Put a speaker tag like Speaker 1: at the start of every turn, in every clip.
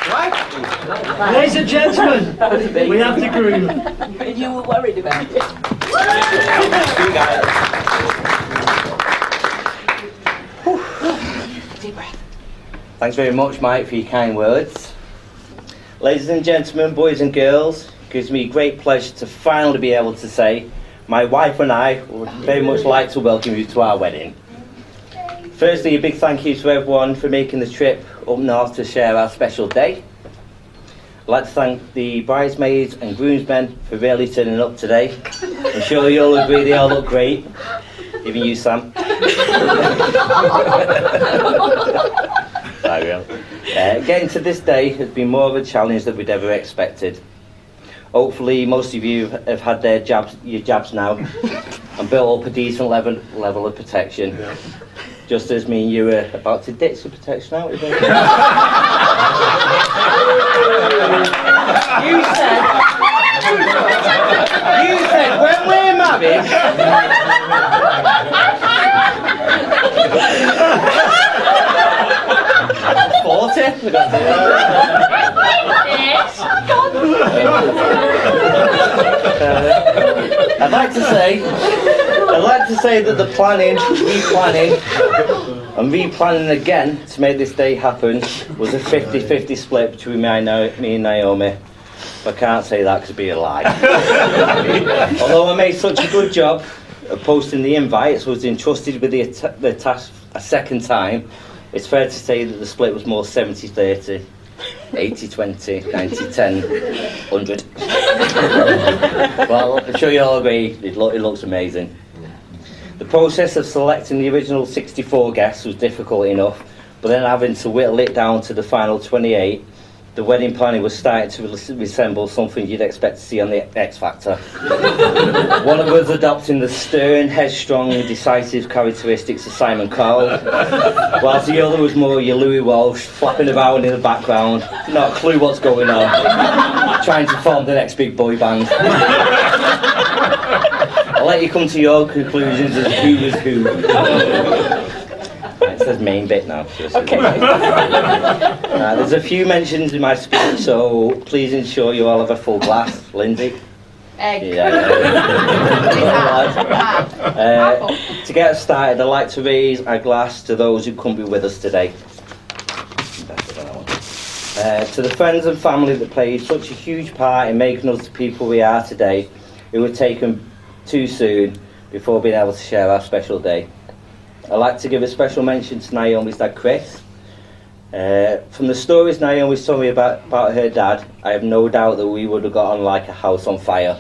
Speaker 1: Right. Ladies and gentlemen, we have the groom.
Speaker 2: You were worried about it. Deep breath.
Speaker 3: Thanks very much, Mike, for your kind words. Ladies and gentlemen, boys and girls, it gives me great pleasure to finally be able to say my wife and I would very much like to welcome you to our wedding. Firstly, a big thank you to everyone for making the trip up north to share our special day. I'd like to thank the bridesmaids and groomsmen for really turning up today. I'm sure you'll agree they all look great, even you, Sam. Getting to this day has been more of a challenge than we'd ever expected. Hopefully most of you have had your jabs now and built up a decent level of protection. Yeah. Just as me and you were about to ditch the protection out. You said when we're married. 40. I'd like to say that the planning, replanning again to make this day happen was a 50-50 split between me and Naomi. But I can't say that because it'd be a lie. Although I made such a good job of posting the invites, was entrusted with the task a second time, it's fair to say that the split was more 70-30, 80-20, 90-10, 100. Well, I'm sure you all agree, it looks amazing. The process of selecting the original 64 guests was difficult enough, but then having to whittle it down to the final 28, the wedding planning was starting to resemble something you'd expect to see on the X Factor. One of us adopting the stern, headstrong and decisive characteristics of Simon Cowell, whilst the other was more your Louis Walsh, flapping about in the background, not a clue what's going on, trying to form the next big boy band. I'll let you come to your conclusions as who was who. Right, it says main bit now. Okay. There's a few mentions in my speech, so please ensure you all have a full glass. Lindsay?
Speaker 2: Egg.
Speaker 3: Yeah. To get us started, I'd like to raise a glass to those who couldn't be with us today. To the friends and family that played such a huge part in making us the people we are today, who were taken too soon before being able to share our special day. I'd like to give a special mention to Naomi's dad, Chris. From the stories Naomi's told me about her dad, I have no doubt that we would have got on like a house on fire.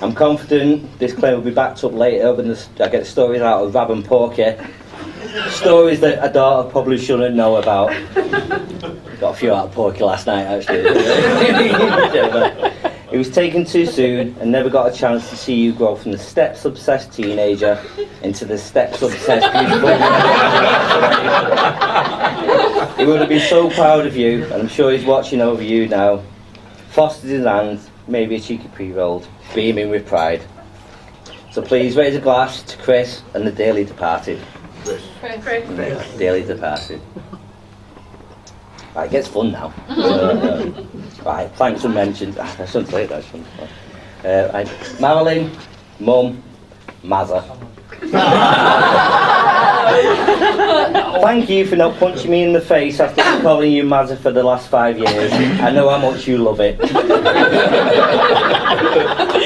Speaker 3: I'm confident this claim will be backed up later when I get stories out of Rab and Porky. Stories that a daughter probably shouldn't know about. Got a few out of Porky last night, actually. He was taken too soon and never got a chance to see you grow from the steps-obsessed teenager into the steps-obsessed beautiful woman. He would have been so proud of you, and I'm sure he's watching over you now. Fostered in hand, maybe a cheeky pre-rolled, beaming with pride. So please raise a glass to Chris and the dearly departed.
Speaker 2: Chris.
Speaker 3: Dearly departed. Right, it gets fun now. Right, thanks and mentions. I shouldn't say that, shouldn't I? Right. Marilyn, Mum, Mazza. Thank you for not punching me in the face after calling you Mazza for the last 5 years. I know how much you love it.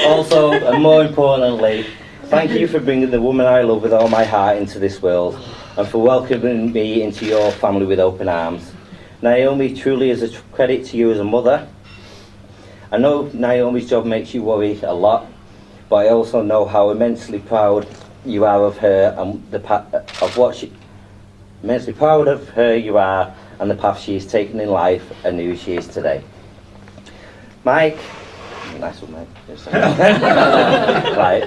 Speaker 3: Also, and more importantly, thank you for bringing the woman I love with all my heart into this world, and for welcoming me into your family with open arms. Naomi truly is a credit to you as a mother. I know Naomi's job makes you worry a lot, but I also know how immensely proud you are of her and immensely proud of her you are and the path she has taken in life and who she is today. Mike, nice one, mate. Right.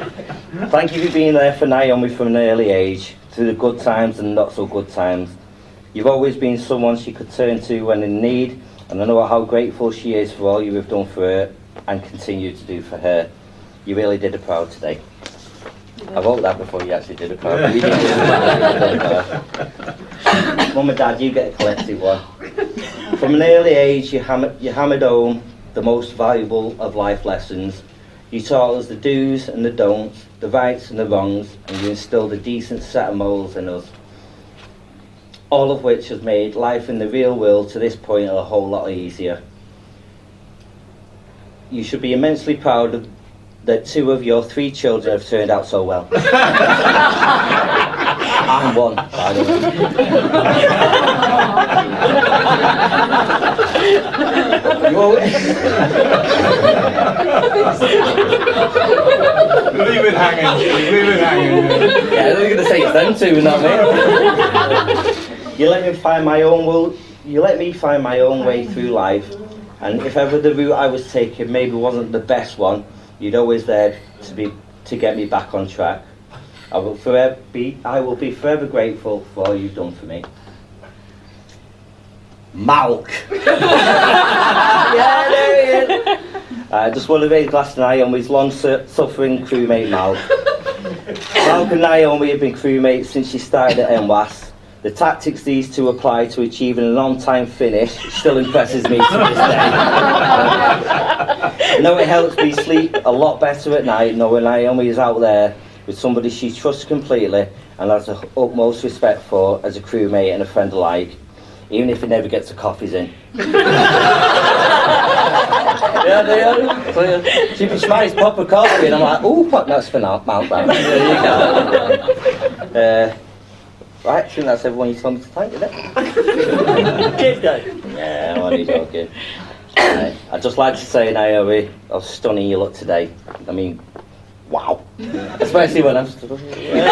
Speaker 3: Thank you for being there for Naomi from an early age, through the good times and not so good times. You've always been someone she could turn to when in need, and I know how grateful she is for all you have done for her and continue to do for her. You really did her proud today. I wrote that before you actually did her proud. You did her proud. Mum and Dad, you get a collective one. From an early age, you hammered home the most valuable of life lessons. You taught us the do's and the don'ts, the rights and the wrongs, and you instilled a decent set of morals in us. All of which has made life in the real world to this point a whole lot easier. You should be immensely proud of that 2 of your 3 children have turned out so well. I'm one, by the way.
Speaker 4: Leave it hanging. Leave it hanging.
Speaker 3: Yeah, they're going to say it's them 2, not me. You let me find my own way through life, and if ever the route I was taking maybe wasn't the best one, you'd always there to get me back on track. I will be forever grateful for all you've done for me. Malk. Yeah, there he is. I just want to raise a glass to Naomi's long-suffering crewmate Malk. Malk and Naomi have been crewmates since she started at NWAS. The tactics these 2 apply to achieving an on-time finish still impresses me to this day. I know it helps me sleep a lot better at night knowing Naomi is out there with somebody she trusts completely and has the utmost respect for as a crewmate and a friend alike, even if it never gets the coffees in. Yeah, they are. She smiles proper coffee and I'm like, ooh, that's for now, Mount Brown. There you go. Right, I think that's everyone you told me to thank, isn't it? Cheers, guys. Yeah, I'm only joking. I'd just like to say, Naomi, how stunning you look today. I mean, wow. Especially when I'm stood up here.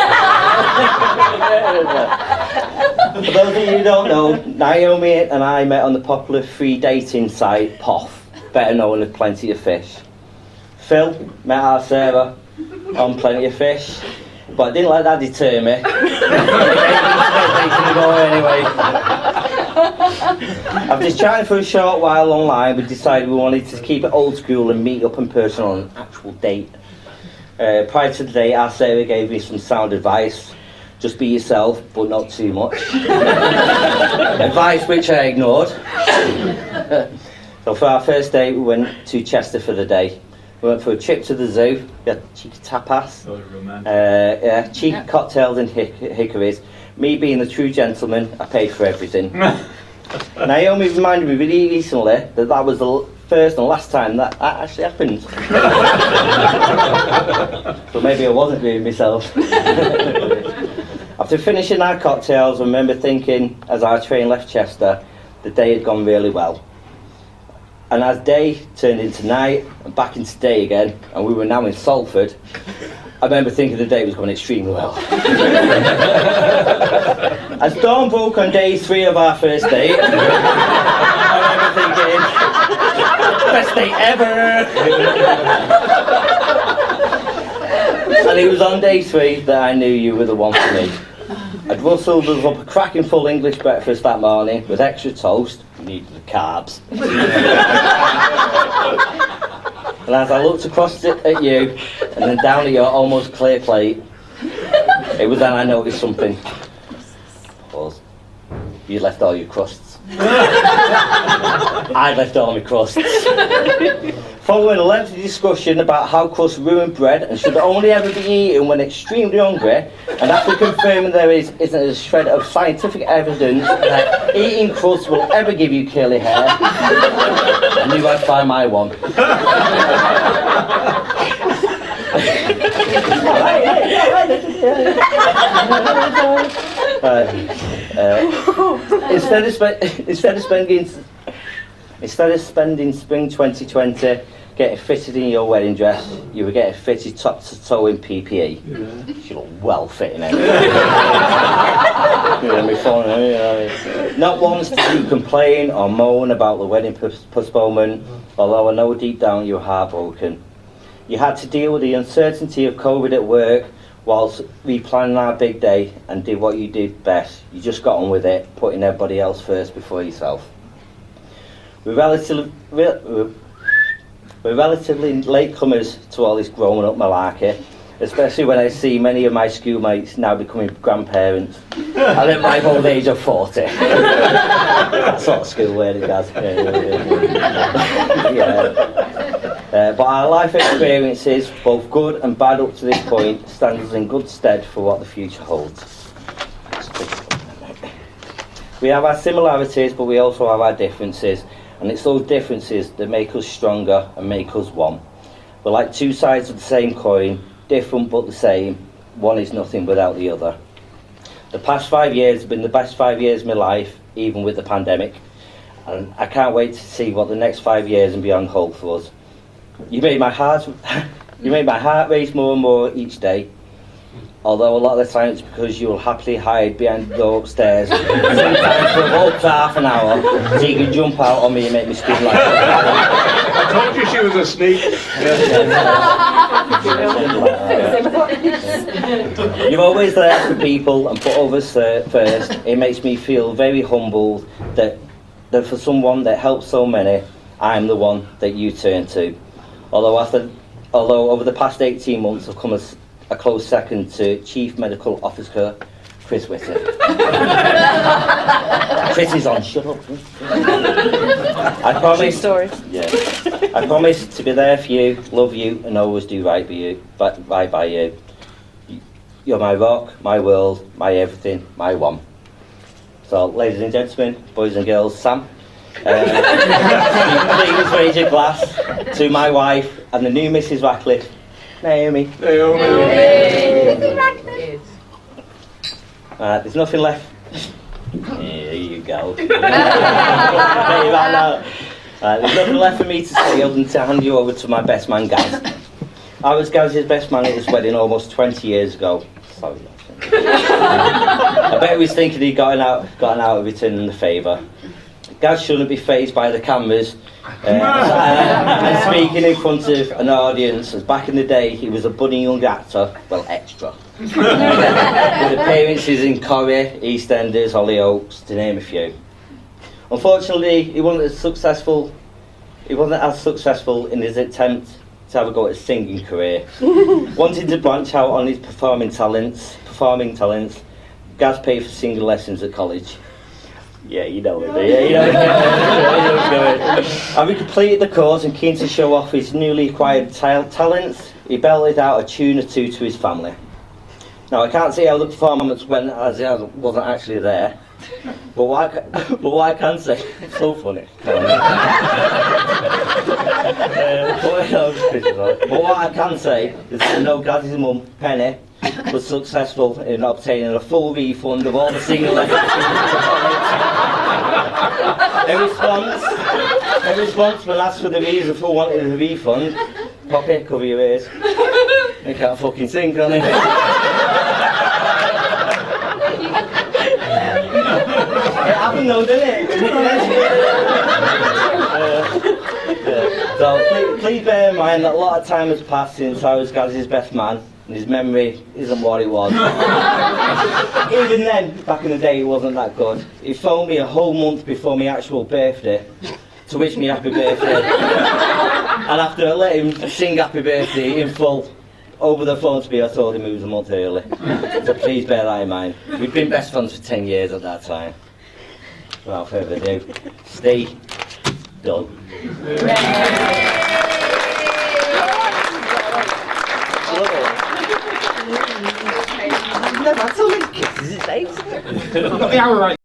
Speaker 3: For those of you who don't know, Naomi and I met on the popular free dating site, POF, better known as Plenty of Fish. Phil met our Sarah on Plenty of Fish. But I didn't let that deter me. Anyway. After just chatting for a short while online, we decided we wanted to keep it old school and meet up in person on an actual date. Prior to the date, our Sarah gave me some sound advice. Just be yourself, but not too much. Advice which I ignored. So for our first date, we went to Chester for the day. We went for a trip to the zoo, we had cheeky tapas, cheeky cocktails and hickories. Me being the true gentleman, I paid for everything. Naomi reminded me really recently that was the first and last time that actually happened. So maybe I wasn't doing myself. After finishing our cocktails, I remember thinking, as our train left Chester, the day had gone really well. And as day turned into night and back into day again, and we were now in Salford, I remember thinking the day was going extremely well. As dawn broke on day 3 of our first date, I remember thinking, best date ever! And it was on day 3 that I knew you were the one for me. I'd rustled us up a cracking full English breakfast that morning with extra toast. Needed the carbs. And as I looked across at you and then down at your almost clear plate, it was then I noticed something. Pause. You left all your crusts. I left all my crusts. Following a lengthy discussion about how crusts ruin bread and should only ever be eaten when extremely hungry, and after confirming there isn't a shred of scientific evidence that eating crusts will ever give you curly hair, I knew I'd find my one. Instead of spending spring 2020 getting fitted in your wedding dress, you were getting fitted top to toe in PPE. Yeah. You look well fitting anyway. Not once did you complain or moan about the wedding postponement, although I know deep down you were heartbroken. You had to deal with the uncertainty of COVID at work whilst replanning our big day and did what you did best. You just got on with it, putting everybody else first before yourself. We're relatively latecomers to all this growing up malarkey, especially when I see many of my schoolmates now becoming grandparents. And at my old age of 40. That sort of school where it does. But our life experiences, both good and bad up to this point, stand us in good stead for what the future holds. We have our similarities, but we also have our differences, and it's those differences that make us stronger and make us one. We're like two sides of the same coin, different but the same. One is nothing without the other. The past 5 years have been the best 5 years of my life, even with the pandemic, and I can't wait to see what the next 5 years and beyond hold for us. You made my heart race more and more each day. Although a lot of the time it's because you will happily hide behind the door upstairs, sometimes for up to half an hour, so you can jump out on me and make me scream like that.
Speaker 4: I told you she was a sneak.
Speaker 3: You're always there for people and put others first. It makes me feel very humbled that for someone that helps so many, I'm the one that you turn to. Although over the past 18 months I've come as a close second to Chief Medical Officer Chris Whitty. Chris is on, shut up. I promise. Yeah. I promise to be there for you, love you, and always do right by you. You're my rock, my world, my everything, my one. So, ladies and gentlemen, boys and girls, Sam. Please raise your glass to my wife and the new Mrs. Ratcliffe, Naomi. There's nothing left. Here you go. There's nothing left for me to say other than to hand you over to my best man, Gaz. I was Gaz's best man at his wedding almost 20 years ago. Sorry. I bet he was thinking he'd gotten out of returning the favour. Gaz shouldn't be fazed by the cameras and speaking in front of an audience, as back in the day he was a budding young actor, well, extra. With appearances in Corrie, EastEnders, Hollyoaks, to name a few. Unfortunately, he wasn't as successful in his attempt to have a go at his singing career. Wanting to branch out on his performing talents, Gaz paid for singing lessons at college. Yeah, you know it. Having completed the course and keen to show off his newly acquired talents, he belted out a tune or two to his family. Now, I can't see how the performance went as he wasn't actually there, but what I can say, it's so funny. But what I can say is that I know Gaz's mum, Penny, was successful in obtaining a full refund of all the singing lessons. In response, when asked for the reason for wanting the refund, pop it, cover your ears. You can't fucking sing, can you? It happened though, didn't it? So please bear in mind that a lot of time has passed since I was Gaz's best man, and his memory isn't what it was. Even then, back in the day, it wasn't that good. He phoned me a whole month before my actual birthday to wish me happy birthday. And after I let him sing happy birthday in full over the phone to me, I told him he was a month early. So please bear that in mind. We've been best friends for 10 years at that time. Without further ado, stay done.
Speaker 2: No, that's all it is.
Speaker 4: Got the hour right.